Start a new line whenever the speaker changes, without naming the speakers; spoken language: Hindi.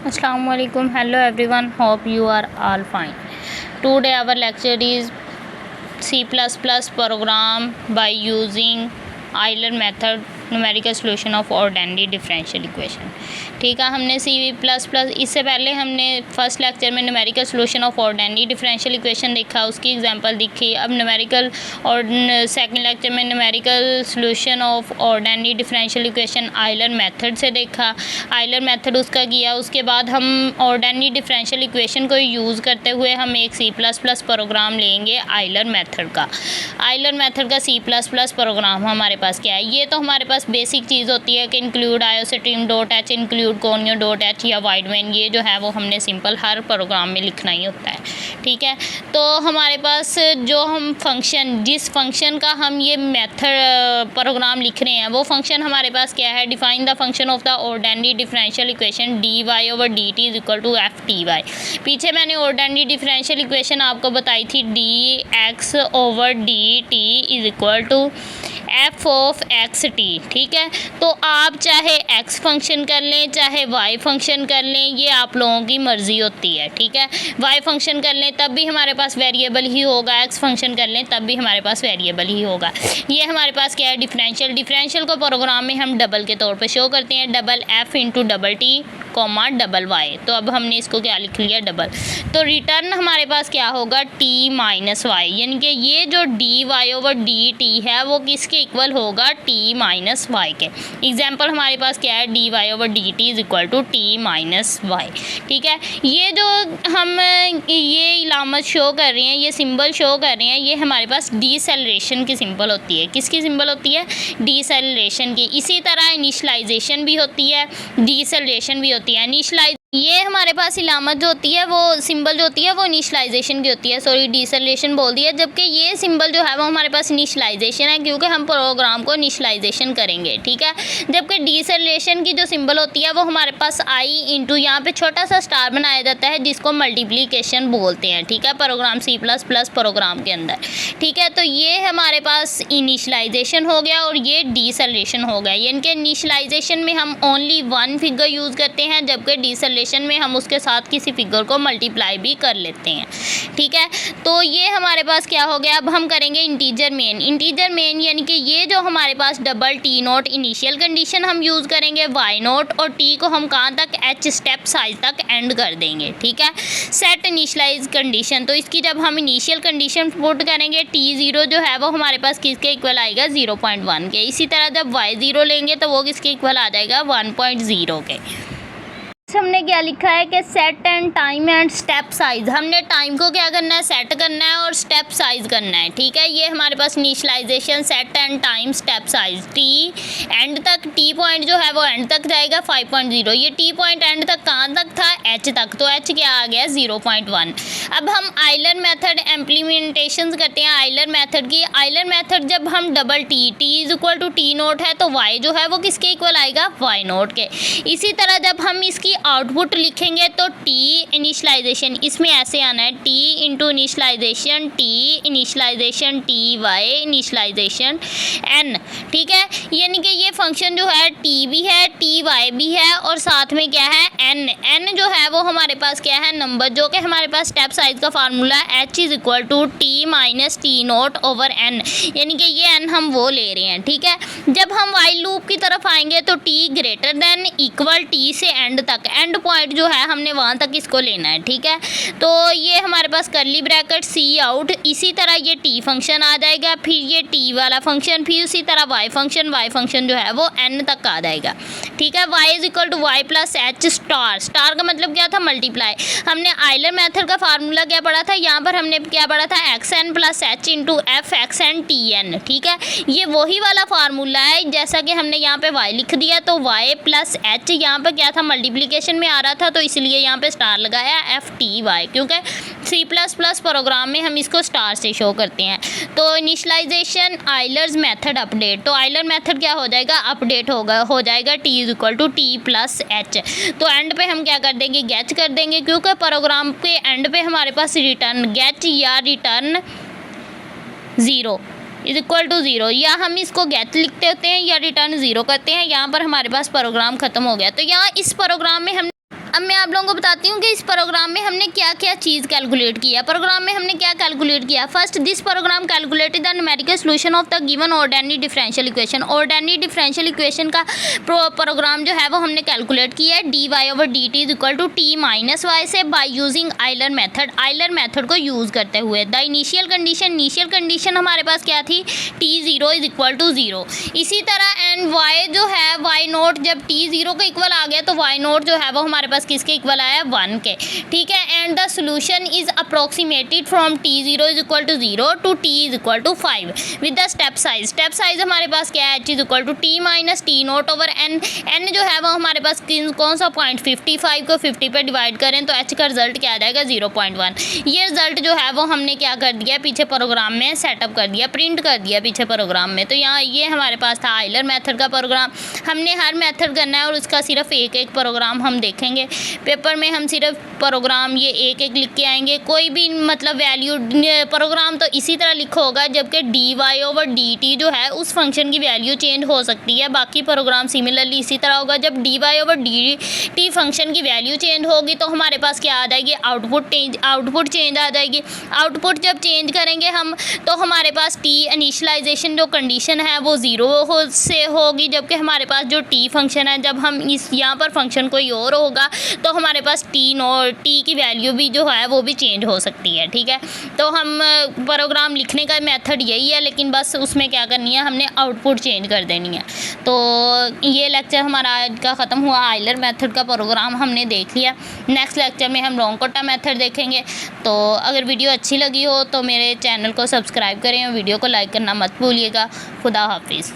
Assalamualaikum. Hello everyone. Hope you are all fine. Today our lecture is C++ program by using Euler method numerical solution of ordinary differential equation. ठीक है, हमने C++ इससे पहले हमने फर्स्ट लेक्चर में numerical solution of ordinary differential equation देखा, उसकी एग्जांपल देखी। अब न्यूमेरिकल और सेकंड लेक्चर में numerical solution of ordinary differential equation Euler method से देखा। आइलर मेथड उसका किया, उसके बाद हम ऑर्डिनरी डिफरेंशियल इक्वेशन को यूज़ करते हुए हम एक C++ प्रोग्राम लेंगे आइलर मेथड का। आइलर मेथड का C++ प्रोग्राम हमारे पास क्या है, ये तो हमारे पास बेसिक चीज़ होती है कि include iostream dot H, include conio dot H या वाइडमैन, ये जो है वो हमने सिंपल हर प्रोग्राम में लिखना ही होता है। ठीक है, तो हमारे पास जो हम फंक्शन, जिस फंक्शन का हम ये मेथड प्रोग्राम लिख रहे हैं वो फंक्शन हमारे पास क्या है, define the function of the ordinary differential equation dy/dt is equal to ft/y। पीछे मैंने ऑर्डिनरी डिफरेंशियल इक्वेशन आपको बताई थी, dx/dt is equal to f of xt। ठीक है, तो आप चाहे x फंक्शन कर लें चाहे y फंक्शन कर लें, ये आप लोगों की मर्ज़ी होती है। ठीक है, y फंक्शन कर लें तब भी हमारे पास वेरिएबल ही होगा, x फंक्शन कर लें तब भी हमारे पास वेरिएबल ही होगा। ये हमारे पास क्या है, डिफरेंशियल को प्रोग्राम में हम डबल के तौर पे शो करते हैं, double f into double T comma double y। तो अब हमने इसको क्या लिख लिया, डबल। तो रिटर्न हमारे पास क्या होगा, t माइनस वाई, यानी कि ये जो dy/dt है वो किसके इक्वल होगा, t माइनस वाई के। एग्जाम्पल हमारे पास क्या है, dy/dt is equal to t minus Y. ठीक है, ये जो हम ये इलामत शो कर रहे हैं, ये सिंबल शो कर रहे हैं, ये हमारे पास डीसेलरेशन की सिंबल होती है। किसकी सिंबल होती है, डीसेलरेशन की। इसी तरह इनिशलाइजेशन भी होती है, डीसेलरेशन भी होती है। इनिशलाइज ये हमारे पास इलामत जो होती है, वो सिंबल जो होती है वो इनिशलाइजेशन की होती है, सॉरी डीसेलरेशन बोल दिया, जबकि ये सिंबल जो है वो हमारे पास इनिशलाइजेशन है, क्योंकि हम प्रोग्राम को इनिशलाइजेशन करेंगे। ठीक है, जबकि डीसेलरेशन की जो सिंबल होती है वो हमारे पास आई इंटू यहाँ पे छोटा सा स्टार बनाया जाता है, जिसको मल्टीप्लीकेशन बोलते हैं। ठीक है, प्रोग्राम C++ प्रोग्राम के अंदर। ठीक है, तो ये हमारे पास इनिशलाइजेशन हो गया और ये डीसेलरेशन हो गया, यानी कि इनिशलाइजेशन में हम ओनली वन फिगर यूज़ करते हैं, जबकि डीसेलरेशन में हम उसके साथ किसी फिगर को मल्टीप्लाई भी कर लेते हैं। ठीक है, तो ये हमारे पास क्या हो गया, अब हम करेंगे इंटीजर मेन। इंटीजर मेन यानी कि ये जो हमारे पास double t naught initial condition हम यूज़ करेंगे, वाई नोट और टी को हम कहाँ तक, एच स्टेप साइज तक एंड कर देंगे। ठीक है, सेट इनिशलाइज कंडीशन, तो इसकी जब हम इनिशियल कंडीशन पुट करेंगे, t0 जो है वो हमारे पास किसके इक्वल आएगा, 0.1 के। इसी तरह जब y0 लेंगे तो वो किसके इक्वल आ जाएगा, 1.0 के। हमने क्या लिखा है कि set end time and step size, हमने टाइम को क्या करना है, सेट करना है और स्टेप साइज करना है। ठीक है, ये हमारे पास initialization, set end time, step size. T end तक, टी पॉइंट जो है वो एंड तक जाएगा 5.0, ये टी पॉइंट एंड तक कहाँ तक था, एच तक, तो एच क्या आ गया, 0.1। अब हम आइलर मेथड इम्प्लीमेंटेशन करते हैं आइलर मेथड की। आइलर मेथड जब हम double T is equal to T naught है तो वाई जो है वो किसके इक्वल आएगा, वाई नोट के। इसी तरह जब हम इसकी आउटपुट लिखेंगे तो टी इनिशलाइजेशन, इसमें ऐसे आना है, T into initialization T Y initialization N. ठीक है, यानी कि ये फंक्शन जो है टी भी है, टी वाई भी है और साथ में क्या है, एन। एन जो है वो हमारे पास क्या है, नंबर, जो कि हमारे पास स्टेप साइज का formula H is equal to T minus T naught over N, यानी कि ये एन हम वो ले रहे हैं। ठीक है, जब हम वाइल लूप की तरफ आएंगे तो T greater than equal T से एंड तक, एंड पॉइंट जो है हमने वहाँ तक इसको लेना है। ठीक है, तो ये हमारे पास करली ब्रैकेट सी आउट, इसी तरह ये टी फंक्शन आ जाएगा, फिर ये टी वाला फंक्शन, फिर उसी तरह वाई फंक्शन जो है वो एन तक आ जाएगा। ठीक है, Y is equal to Y plus H star. Star का मतलब क्या था, मल्टीप्लाई। हमने आइलर मेथड का फार्मूला क्या पढ़ा था, यहाँ पर हमने क्या पढ़ा था, X N plus H into F X N T N. ठीक है, ये वही वाला फार्मूला है, जैसा कि हमने यहाँ पे वाई लिख दिया तो वाई प्लस एच, यहाँ पर क्या था, मल्टीप्लीकेशन में आ रहा था तो इसलिए यहाँ पे स्टार लगाया, एफ टी वाई, क्योंकि C++ प्रोग्राम में हम इसको स्टार से शो करते हैं। तो इनिशलाइजेशन आइलर्स मेथड अपडेट, तो आइलर मेथड क्या हो जाएगा, अपडेट हो जाएगा t is equal to T plus H. तो एंड पे हम क्या कर देंगे, गेच कर देंगे, क्योंकि प्रोग्राम के एंड पे हमारे पास रिटर्न गेच या रिटर्न 0 इज इक्वल टू 0, या हम इसको गेट लिखते होते हैं या रिटर्न 0 करते हैं। यहाँ पर हमारे पास प्रोग्राम ख़त्म हो गया। तो यहाँ इस प्रोग्राम में हम अब मैं आप लोगों को बताती हूँ कि इस प्रोग्राम में हमने क्या क्या चीज़ कैलकुलेट किया। प्रोग्राम में हमने क्या कैलकुलेट किया। First, this program calculated the numerical solution of the given ordinary differential equation. Ordinary differential equation का प्रोग्राम जो है वो हमने कैलकुलेट किया है d Y over D t is equal to T minus y से by using Euler method, Euler method को यूज़ करते हुए। द इनिशियल कंडीशन हमारे पास क्या थी, t zero is equal to zero. इसी तरह एंड वाई जो है वाई नोट, जब टी ज़ीरो के इक्वल आ गया तो वाई नोट जो है वो हमारे पास किसके इक्वल आया, 1 के। ठीक है, and the solution is approximated from T zero is equal to zero to T is equal to 5 with the step size हमारे पास क्या है, H is equal to T minus T naught over N. N जो है वो हमारे पास कौन सा पॉइंट, 55 को 50 पे डिवाइड करें तो एच का रिजल्ट क्या आ जाएगा, 0.1। ये रिजल्ट जो है वो हमने क्या कर दिया, पीछे प्रोग्राम में सेटअप कर दिया, प्रिंट कर दिया पीछे प्रोग्राम में। तो यहाँ ये हमारे पास था आइलर मेथड का प्रोग्राम। हमने हर मेथड करना है और उसका सिर्फ एक एक प्रोग्राम हम देखेंगे पेपर में। हम सिर्फ प्रोग्राम ये एक एक लिख के आएंगे। कोई भी मतलब वैल्यू प्रोग्राम तो इसी तरह लिखा होगा, जबकि D Y over D T जो है उस फंक्शन की वैल्यू चेंज हो सकती है। बाकी प्रोग्राम सिमिलरली इसी तरह होगा। जब D Y over D T function की वैल्यू चेंज होगी तो हमारे पास क्या आ जाएगी, आउटपुट चेंज आ जाएगी। आउटपुट जब चेंज करेंगे हम तो हमारे पास टी इनिशियलाइजेशन जो कंडीशन है वो 0 से होगी, जबकि हमारे पास जो टी फंक्शन है, जब हम इस यहाँ पर फंक्शन कोई और होगा तो हमारे पास टी की वैल्यू भी जो है वो भी चेंज हो सकती है। ठीक है, तो हम प्रोग्राम लिखने का मेथड यही है, लेकिन बस उसमें क्या करनी है, हमने आउटपुट चेंज कर देनी है। तो ये लेक्चर हमारा आज का ख़त्म हुआ। आइलर मेथड का प्रोग्राम हमने देख लिया। नेक्स्ट लेक्चर में हम लॉन्ग कोटा मेथड देखेंगे। तो अगर वीडियो अच्छी लगी हो तो मेरे चैनल को सब्सक्राइब करें और वीडियो को लाइक करना मत भूलिएगा। खुदा हाफिज़।